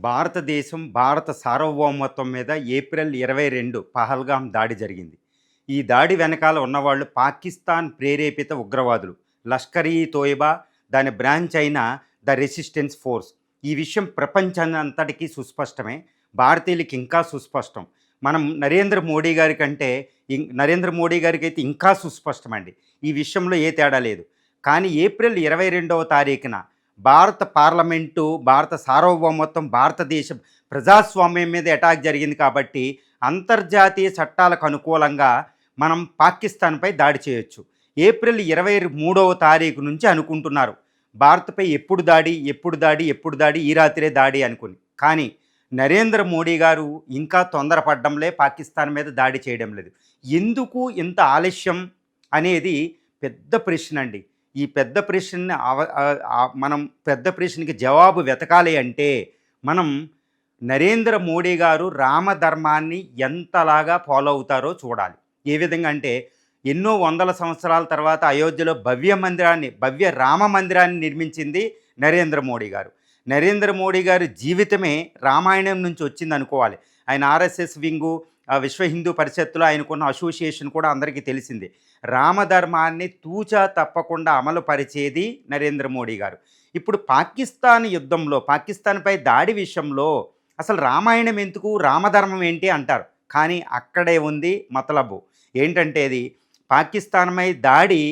భారతదేశం భారత సార్వభౌమత్వం మీద ఏప్రిల్ 22 పహల్గాం దాడి జరిగింది. ఈ దాడి వెనకాల ఉన్నవాళ్ళు పాకిస్తాన్ ప్రేరేపిత ఉగ్రవాదులు. లష్కర్ ఈ తోయిబా, దాని బ్రాంచ్ అయిన ద రెసిస్టెన్స్ ఫోర్స్. ఈ విషయం ప్రపంచానంతటికీ సుస్పష్టమే. భారతీయులకి ఇంకా సుస్పష్టం. మనం నరేంద్ర మోడీ గారికైతే ఇంకా సుస్పష్టమండి. ఈ విషయంలో ఏ తేడా లేదు. కానీ ఏప్రిల్ 22వ తారీఖున భారత పార్లమెంటు, భారత సార్వభౌమత్వం, భారతదేశం ప్రజాస్వామ్యం మీద అటాక్ జరిగింది కాబట్టి అంతర్జాతీయ చట్టాలకు అనుకూలంగా మనం పాకిస్తాన్పై దాడి చేయొచ్చు. ఏప్రిల్ 23వ తారీఖు నుంచి అనుకుంటున్నారు భారత్పై ఎప్పుడు దాడి, ఎప్పుడు దాడి, ఎప్పుడు దాడి, ఈ రాత్రే దాడి అనుకుని. కానీ నరేంద్ర మోడీ గారు ఇంకా తొందరపడ్డంలే, పాకిస్తాన్ మీద దాడి చేయడం లేదు. ఎందుకు ఇంత ఆలస్యం అనేది పెద్ద ప్రశ్న అండి. ఈ పెద్ద ప్రశ్నని మనం పెద్ద ప్రశ్నకి జవాబు వెతకాలి అంటే మనం నరేంద్ర మోడీ గారు రామధర్మాన్ని ఎంతలాగా ఫాలో అవుతారో చూడాలి. ఏ విధంగా అంటే ఎన్నో వందల సంవత్సరాల తర్వాత అయోధ్యలో భవ్య రామ మందిరాన్ని నిర్మించింది నరేంద్ర మోడీ గారు. నరేంద్ర మోడీ గారి జీవితమే రామాయణం నుంచి వచ్చింది అనుకోవాలి. ఆయన ఆర్ఎస్ఎస్ వింగు, విశ్వ హిందూ పరిషత్తులో ఆయనకున్న అసోసియేషన్ కూడా అందరికీ తెలిసింది. రామధర్మాన్ని తూచా తప్పకుండా అమలు పరిచేది నరేంద్ర మోడీ గారు. ఇప్పుడు పాకిస్తాన్ యుద్ధంలో, పాకిస్తాన్పై దాడి విషయంలో అసలు రామాయణం ఎందుకు, రామధర్మం ఏంటి అంటారు. కానీ అక్కడే ఉంది మతలబు. ఏంటంటే అది పాకిస్తాన్పై దాడి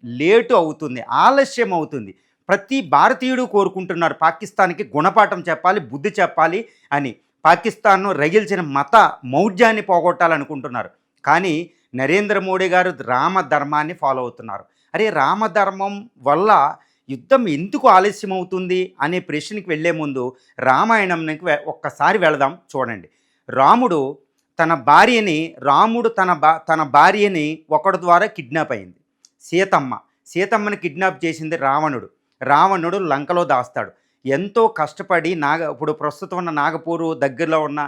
లేటు అవుతుంది, ఆలస్యం అవుతుంది. ప్రతి భారతీయుడు కోరుకుంటున్నారు పాకిస్తాన్కి గుణపాఠం చెప్పాలి, బుద్ధి చెప్పాలి అని. పాకిస్తాన్ను రగిల్చిన మత మౌఢ్యాన్ని పోగొట్టాలనుకుంటున్నారు. కానీ నరేంద్ర మోడీ గారు రామధర్మాన్ని ఫాలో అవుతున్నారు. అరే, రామధర్మం వల్ల యుద్ధం ఎందుకు ఆలస్యం అవుతుంది అనే ప్రశ్నకి వెళ్ళే ముందు రామాయణంకి ఒక్కసారి వెళదాం. చూడండి, రాముడు తన భార్యని ఒకడి ద్వారా కిడ్నాప్ అయింది. సీతమ్మని కిడ్నాప్ చేసింది రావణుడు లంకలో దాస్తాడు. ఎంతో కష్టపడి ఇప్పుడు ప్రస్తుతం ఉన్న నాగపూరు దగ్గరలో ఉన్న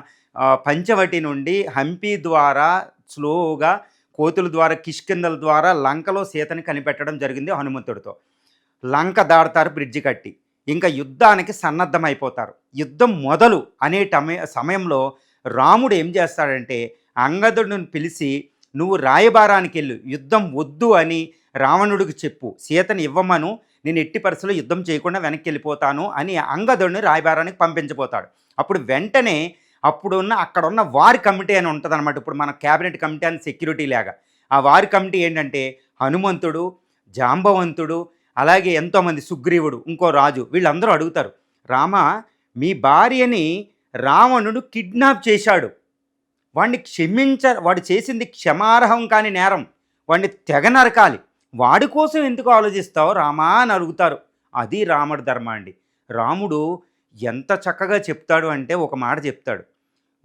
పంచవటి నుండి హంపి ద్వారా స్లోగా కోతుల ద్వారా, కిష్కిందల ద్వారా లంకలో సీతని కనిపెట్టడం జరిగింది హనుమంతుడితో. లంక దాడతారు బ్రిడ్జి కట్టి. ఇంకా యుద్ధానికి సన్నద్ధమైపోతారు. యుద్ధం మొదలు అనే సమయంలో రాముడు ఏం చేస్తాడంటే అంగదుడిని పిలిచి, నువ్వు రాయబారానికి వెళ్ళు, యుద్ధం వద్దు అని రావణుడికి చెప్పు, సీతని ఇవ్వమను, నేను ఎట్టి పరిస్థితుల్లో యుద్ధం చేయకుండా వెనక్కి వెళ్ళిపోతాను అని అంగదుడిని రాయబారానికి పంపించబోతాడు. అప్పుడు వెంటనే అక్కడున్న వార్ కమిటీ అని ఉంటుంది అనమాట. ఇప్పుడు మన క్యాబినెట్ కమిటీ అని సెక్యూరిటీ లాగా. ఆ వార్ కమిటీ ఏంటంటే హనుమంతుడు, జాంబవంతుడు, అలాగే ఎంతోమంది, సుగ్రీవుడు, ఇంకో రాజు, వీళ్ళందరూ అడుగుతారు, రామ, మీ భార్యని రావణుడు కిడ్నాప్ చేశాడు, వాడు చేసింది క్షమార్హం కాని నేరం, వాడిని తెగ నరకాలి, వాడి కోసం ఎందుకు ఆలోచిస్తావు రామా అని అడుగుతారు. అది రాముడి ధర్మ అండి. రాముడు ఎంత చక్కగా చెప్తాడు అంటే ఒక మాట చెప్తాడు,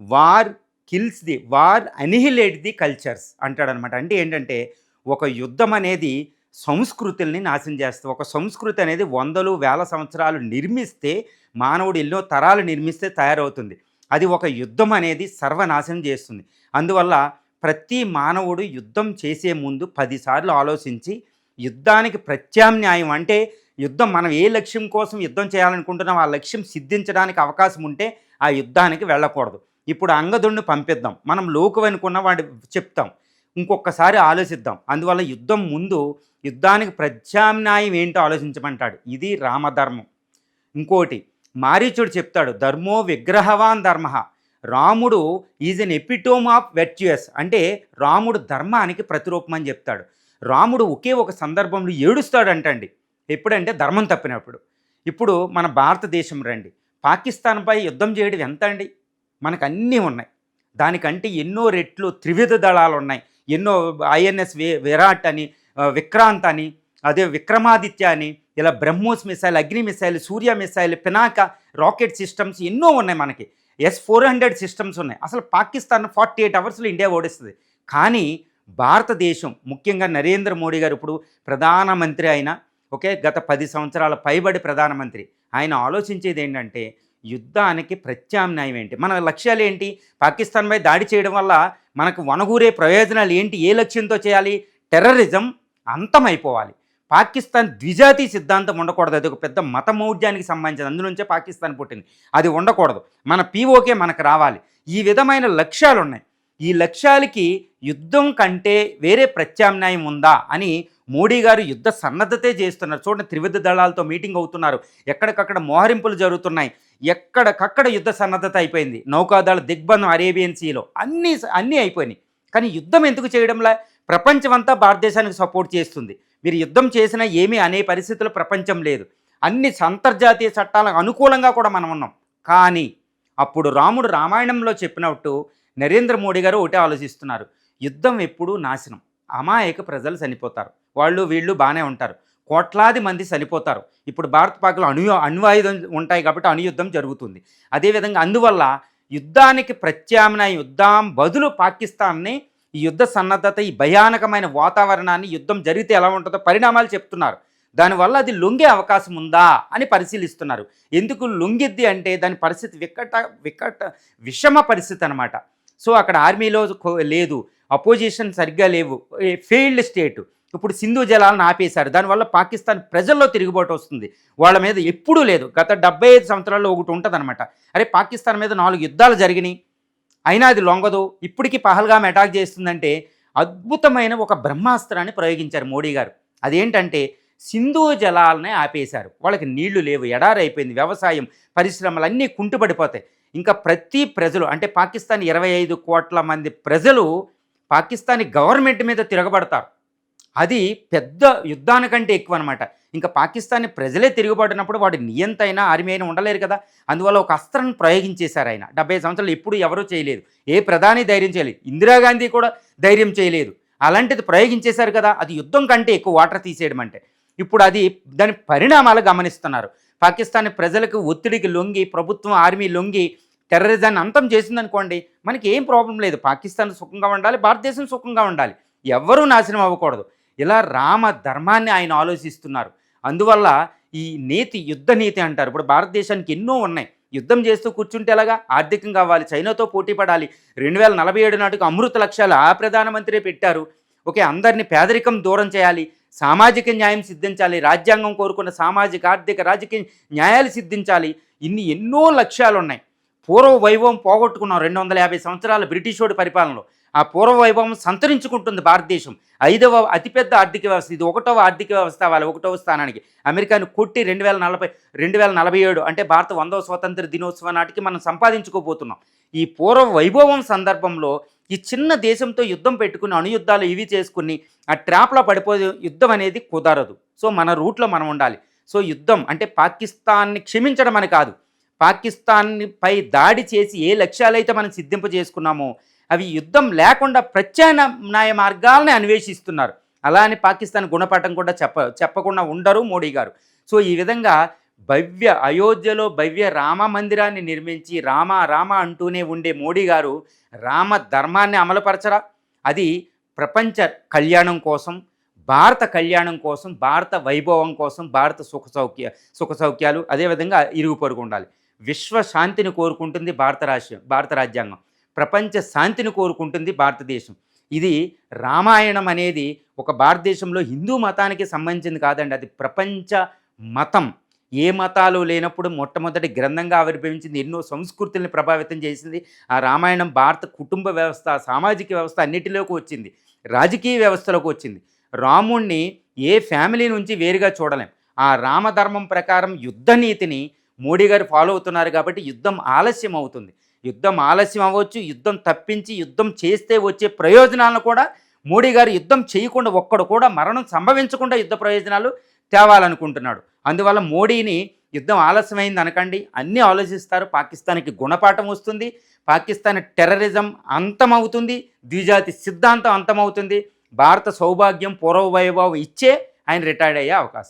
వార్ అనిహిలేట్ ది కల్చర్స్ అంటాడనమాట. అంటే ఏంటంటే ఒక యుద్ధం అనేది సంస్కృతుల్ని నాశనం చేస్తుంది. ఒక సంస్కృతి అనేది వందలు వేల సంవత్సరాలు నిర్మిస్తే, మానవుడు ఎన్నో తరాలు నిర్మిస్తే తయారవుతుంది. అది ఒక యుద్ధం అనేది సర్వనాశనం చేస్తుంది. అందువల్ల ప్రతి మానవుడు యుద్ధం చేసే ముందు 10 సార్లు ఆలోచించి, యుద్ధానికి ప్రత్యామ్నాయం అంటే యుద్ధం, మనం ఏ లక్ష్యం కోసం యుద్ధం చేయాలనుకుంటున్నాం ఆ లక్ష్యం సిద్ధించడానికి అవకాశం ఉంటే ఆ యుద్ధానికి వెళ్ళకూడదు. ఇప్పుడు అంగదుడిని పంపిద్దాం, మనం లోకు అనుకున్న వాడు చెప్తాం, ఇంకొకసారి ఆలోచిద్దాం. అందువల్ల యుద్ధం ముందు యుద్ధానికి ప్రత్యామ్నాయం ఏంటో ఆలోచించమంటాడు. ఇది రామధర్మం. ఇంకోటి మారీచుడు చెప్తాడు, ధర్మో విగ్రహవాన్ ధర్మ. రాముడు ఈజ్ ఎన్ ఎపిటోమ్ ఆఫ్ వెర్చ్యుయస్. అంటే రాముడు ధర్మానికి ప్రతిరూపం అని చెప్తాడు. రాముడు ఒకే ఒక సందర్భంలో ఏడుస్తాడంటండి. ఎప్పుడంటే ధర్మం తప్పినప్పుడు. ఇప్పుడు మన భారతదేశం రండి, పాకిస్తాన్పై యుద్ధం చేయడం ఎంత అండి? మనకు అన్నీ ఉన్నాయి. దానికంటే ఎన్నో రెట్లు త్రివిధ దళాలు ఉన్నాయి. ఎన్నో ఐఎన్ఎస్ విరాట్ అని, విక్రాంత్ అని, అదే విక్రమాదిత్య అని, ఇలా బ్రహ్మోస్ మిసైల్, అగ్ని మిసైల్, సూర్య మిసైల్, పినాక రాకెట్ సిస్టమ్స్ ఎన్నో ఉన్నాయి. మనకి S-400 సిస్టమ్స్ ఉన్నాయి. అసలు పాకిస్తాన్ 48 అవర్స్లో ఇండియా ఓడిస్తుంది. కానీ భారతదేశం, ముఖ్యంగా నరేంద్ర మోడీ గారు ఇప్పుడు ప్రధానమంత్రి అయినా, గత 10 సంవత్సరాల పైబడి ప్రధానమంత్రి, ఆయన ఆలోచించేది ఏంటంటే యుద్ధానికి ప్రత్యామ్నాయం ఏంటి, మన లక్ష్యాలు ఏంటి, పాకిస్తాన్పై దాడి చేయడం వల్ల మనకు వనగూరే ప్రయోజనాలు ఏంటి, ఏ లక్ష్యంతో చేయాలి, టెర్రరిజం అంతమైపోవాలి, పాకిస్తాన్ ద్విజాతి సిద్ధాంతం ఉండకూడదు. అది ఒక పెద్ద మతమౌఢ్యానికి సంబంధించింది. అందునుంచే పాకిస్తాన్ పుట్టింది. అది ఉండకూడదు. మన పీఓకే మనకు రావాలి. ఈ విధమైన లక్ష్యాలున్నాయి. ఈ లక్ష్యాలకి యుద్ధం కంటే వేరే ప్రత్యామ్నాయం ఉందా అని మోడీ గారు యుద్ధ సన్నద్ధతే చేస్తున్నారు. చూడండి, త్రివిధ దళాలతో మీటింగ్ అవుతున్నారు. ఎక్కడికక్కడ మోహరింపులు జరుగుతున్నాయి. ఎక్కడికక్కడ యుద్ధ సన్నద్ధత అయిపోయింది. నౌకాదళ దిగ్బంధం అరేబియన్ సీలో అన్నీ అయిపోయినాయి. కానీ యుద్ధం ఎందుకు చేయడంలా? ప్రపంచమంతా భారతదేశానికి సపోర్ట్ చేస్తుంది. మీరు యుద్ధం చేసినా ఏమీ అనే పరిస్థితుల్లో ప్రపంచం లేదు. అన్ని అంతర్జాతీయ చట్టాలకు అనుకూలంగా కూడా మనం ఉన్నాం. కానీ అప్పుడు రాముడు రామాయణంలో చెప్పినట్టు నరేంద్ర మోడీ గారు ఒకటే ఆలోచిస్తున్నారు. యుద్ధం ఎప్పుడూ నాశనం. అమాయక ప్రజలు చనిపోతారు. వాళ్ళు వీళ్ళు బాగానే ఉంటారు. కోట్లాది మంది చనిపోతారు. ఇప్పుడు భారత పాక్లో అణ్వాయుధం ఉంటాయి కాబట్టి అణుయుద్ధం జరుగుతుంది. అదేవిధంగా అందువల్ల యుద్ధానికి ప్రత్యామ్నాయ యుద్ధం బదులు పాకిస్తాన్ని ఈ యుద్ధ సన్నద్ధత, ఈ భయానకమైన వాతావరణాన్ని యుద్ధం జరిగితే ఎలా ఉంటుందో పరిణామాలు చెప్తున్నారు. దానివల్ల అది లొంగే అవకాశం ఉందా అని పరిశీలిస్తున్నారు. ఎందుకు లొంగిద్ది అంటే దాని పరిస్థితి వికట విషమ పరిస్థితి అనమాట. సో అక్కడ ఆర్మీలో లేదు, అపోజిషన్ సరిగ్గా లేవు, ఫెయిల్డ్ స్టేట్. ఇప్పుడు సింధు జలాలను ఆపేశారు. దానివల్ల పాకిస్తాన్ ప్రజల్లో తిరుగుబాటు వస్తుంది. వాళ్ళ మీద ఎప్పుడూ లేదు. గత 75 సంవత్సరాల్లో ఒకటి ఉంటుందన్నమాట. అరే, పాకిస్తాన్ మీద 4 యుద్ధాలు జరిగినాయి, అయినా అది లొంగదు, ఇప్పటికీ పహల్గామ్ అటాక్ చేస్తుందంటే అద్భుతమైన ఒక బ్రహ్మాస్త్రాన్ని ప్రయోగించారు మోడీ గారు. అదేంటంటే సింధు జలాలనే ఆపేశారు. వాళ్ళకి నీళ్లు లేవు, ఎడారి అయిపోయింది, వ్యవసాయం, పరిశ్రమలు అన్నీ కుంటుపడిపోతాయి. ఇంకా ప్రతి ప్రజలు అంటే పాకిస్తాన్ 25 కోట్ల మంది ప్రజలు పాకిస్తానీ గవర్నమెంట్ మీద తిరగబడతారు. అది పెద్ద యుద్ధానికంటే ఎక్కువ అనమాట. ఇంకా పాకిస్తానీ ప్రజలే తిరుగుబడినప్పుడు వాడి నియంత అయినా ఆర్మీ అయినా ఉండలేరు కదా. అందువల్ల ఒక అస్త్రాన్ని ప్రయోగించేశారు ఆయన. 70 సంవత్సరాలు ఎప్పుడు ఎవరూ చేయలేదు. ఏ ప్రధాని ధైర్యం చేయలేదు. ఇందిరాగాంధీ కూడా ధైర్యం చేయలేదు. అలాంటిది ప్రయోగించేశారు కదా. అది యుద్ధం కంటే ఎక్కువ వాటర్ తీసేయడం అంటే. ఇప్పుడు అది దాని పరిణామాలు గమనిస్తున్నారు. పాకిస్తానీ ప్రజలకు ఒత్తిడికి లొంగి ప్రభుత్వం ఆర్మీ లొంగి టెర్రరిజాన్ని అంతం చేసిందనుకోండి, మనకి ఏం ప్రాబ్లం లేదు. పాకిస్తాన్ సుఖంగా ఉండాలి, భారతదేశం సుఖంగా ఉండాలి, ఎవ్వరూ నాశనం అవ్వకూడదు. ఇలా రామ ధర్మాన్ని ఆయన ఆలోచిస్తున్నారు. అందువల్ల ఈ నీతి యుద్ధ నీతి అంటారు. ఇప్పుడు భారతదేశానికి ఎన్నో ఉన్నాయి. యుద్ధం చేస్తూ కూర్చుంటే ఎలాగా? ఆర్థికంగా కావాలి, చైనాతో పోటీ పడాలి. 2047 నాటికి అమృత లక్ష్యాలు ఆ ప్రధానమంత్రి పెట్టారు. ఓకే, అందరినీ పేదరికం దూరం చేయాలి, సామాజిక న్యాయం సిద్ధించాలి, రాజ్యాంగం కోరుకున్న సామాజిక ఆర్థిక రాజకీయ న్యాయాలు సిద్ధించాలి. ఎన్నో లక్ష్యాలు ఉన్నాయి. పూర్వ వైభవం పోగొట్టుకున్నాం 250 సంవత్సరాల బ్రిటిషోడి పరిపాలనలో. ఆ పూర్వ వైభవం సంతరించుకుంటుంది భారతదేశం. 5వ అతిపెద్ద ఆర్థిక వ్యవస్థ ఇది. 1వ ఆర్థిక వ్యవస్థ వాళ్ళ 1వ స్థానానికి. అమెరికాను కొట్టి 2047 అంటే భారత 100వ స్వాతంత్ర దినోత్సవం నాటికి మనం సంపాదించుకోబోతున్నాం. ఈ పూర్వ వైభవం సందర్భంలో ఈ చిన్న దేశంతో యుద్ధం పెట్టుకుని అణుయుద్ధాలు ఇవి చేసుకుని ఆ ట్రాప్లో పడిపోయే యుద్ధం అనేది కుదరదు. సో మన రూట్లో మనం ఉండాలి. సో యుద్ధం అంటే పాకిస్తాన్ని క్షమించడం అని కాదు, పాకిస్తాన్పై దాడి చేసి ఏ లక్ష్యాలైతే మనం సిద్ధింప చేసుకున్నామో అవి యుద్ధం లేకుండా ప్రత్యామ్నాయ మార్గాలని అన్వేషిస్తున్నారు. అలా అని పాకిస్తాన్ గుణపాఠం కూడా చెప్పకుండా ఉండరు మోడీ గారు. సో ఈ విధంగా అయోధ్యలో భవ్య రామ మందిరాన్ని నిర్మించి రామ రామ అంటూనే ఉండే మోడీ గారు రామ ధర్మాన్ని అమలుపరచరా? అది ప్రపంచ కళ్యాణం కోసం, భారత కళ్యాణం కోసం, భారత వైభవం కోసం, భారత సుఖ సౌఖ్యాలు, అదేవిధంగా ఇరుగు పొరుగు ఉండాలి. విశ్వ శాంతిని కోరుకుంటుంది భారత రాజ్యాంగం. ప్రపంచ శాంతిని కోరుకుంటుంది భారతదేశం. ఇది రామాయణం అనేది ఒక భారతదేశంలో హిందూ మతానికి సంబంధించింది కాదండి, అది ప్రపంచ మతం. ఏ మతాలు లేనప్పుడు మొట్టమొదటి గ్రంథంగా ఆవిర్భవించింది, ఎన్నో సంస్కృతుల్ని ప్రభావితం చేసింది. ఆ రామాయణం భారత కుటుంబ వ్యవస్థ, సామాజిక వ్యవస్థ అన్నిటిలోకి వచ్చింది, రాజకీయ వ్యవస్థలోకి వచ్చింది. రాముణ్ణి ఏ ఫ్యామిలీ నుంచి వేరుగా చూడలేం. ఆ రామధర్మం ప్రకారం యుద్ధ నీతిని మోడీ గారు ఫాలో అవుతున్నారు కాబట్టి యుద్ధం ఆలస్యం అవుతుంది. యుద్ధం ఆలస్యం అవ్వచ్చు, యుద్ధం తప్పించి యుద్ధం చేస్తే వచ్చే ప్రయోజనాలను కూడా మోడీ గారు యుద్ధం చేయకుండా, ఒక్కడు కూడా మరణం సంభవించకుండా యుద్ధ ప్రయోజనాలు తేవాలనుకుంటున్నాడు. అందువల్ల మోడీని యుద్ధం ఆలస్యమైంది అనకండి, అన్నీ ఆలోచిస్తారు. పాకిస్తాన్కి గుణపాఠం వస్తుంది, పాకిస్తాన్ టెర్రరిజం అంతమవుతుంది, ద్విజాతి సిద్ధాంతం అంతమవుతుంది, భారత సౌభాగ్యం పూర్వ వైభవం ఇచ్చే ఆయన రిటైర్డ్ అయ్యే అవకాశం.